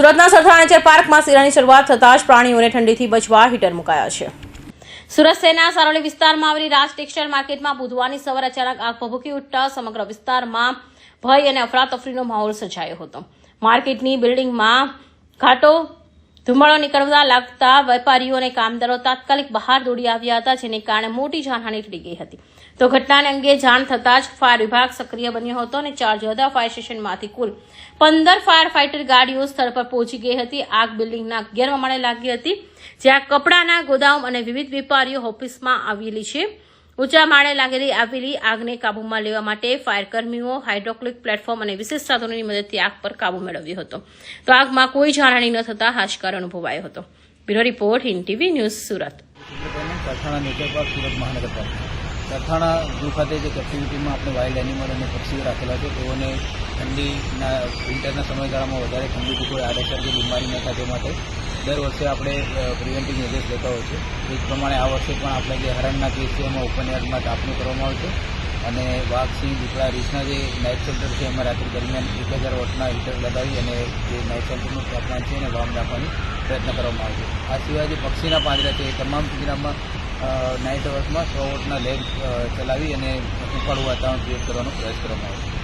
સુરતના સરથાણા નેચર પાર્કમાં શિયાળાની શરૂઆત થતાં જ પ્રાણીઓને ઠંડીથી બચવા હીટર મુકાયા છે। સુરત શહેરના સારોલી વિસ્તારમાં આવેલી રાજ ટેક્સટાઇલ માર્કેટમાં બુધવારની સવારે અચાનક આગ ભભૂકી ઉઠતા સમગ્ર વિસ્તારમાં ભય અને અફરાતફરીનો માહોલ સર્જાયો હતો। માર્કેટની બિલ્ડિંગમાં ઘાટો ધુમાડો નીકળવા લાગતા વેપારીઓ અને કામદારો તાત્કાલિક બહાર દોડી આવ્યા હતા, જેને કારણે મોટી જાનહાનિ થઈ ગઈ હતી। તો ઘટનાને અંગે જાણ થતાં જ ફાયર વિભાગ સક્રિય બન્યો હતો અને 4 જુદા ફાયર સ્ટેશનમાંથી કુલ 15 ફાયર ફાઇટર ગાડીઓ સ્થળ પર પહોંચી ગઈ હતી। આગ બિલ્ડિંગના 11મા માળે લાગી હતી, જ્યાં કપડાના ગોદામ અને વિવિધ વેપારીઓ ઓફિસમાં આવેલી છે। ઊંચા માળે આવેલી આગને કાબૂમાં લેવા માટે ફાયર કર્મીઓ હાઇડ્રોક્લિક પ્લેટફોર્મ અને વિશેષ સાધનોની મદદથી આગ પર કાબૂ મેળવ્યો હતો। તો આગમાં કોઈ જાનહાનિ ન થતાં હાશકાર અનુભવાયો હતો। Bureau report Hind TV news Surat. Sarthana nature park Surat મહાનગરપાલિકા સરથાણા ઝૂ ખાતે જે કેપ્ટિવિટીમાં આપણે વાઇલ્ડ એનિમલ અને પક્ષીઓ રાખેલા છે તેઓને ઠંડીના વિન્ટરના સમયગાળામાં વધારે ઠંડીથી કોઈ આડઅસર કે બીમારી ન થાય તે માટે દર વર્ષે આપણે પ્રિવેન્ટિવ મેજર્સ લેતા હોય છે। એ જ પ્રમાણે આ વર્ષે પણ આપણે જે હરણના કેસ છે એમાં ઓપન એરમાં તાપણી કરવામાં આવે છે અને વાઘ, સિંહ, દીપડા, રીંછના જે નાઇટ શેલ્ટર છે એમાં રાત્રિ દરમિયાન 1000 વોટના હીટર લગાવી અને જે નાઇટ શેલ્ટરનું તાપમાન છે એને વામ રાખવાની પ્રયત્ન કરવામાં આવે છે। આ સિવાય જે પક્ષીના પાંજરા છે એ તમામ પિંજરામાં નાઇટ અવર્સમાં 100 વોટના લેમ્પ ચલાવી અને ઉકાળું વાતાવરણ ક્રિએટ કરવાનો પ્રયાસ કરવામાં આવે છે।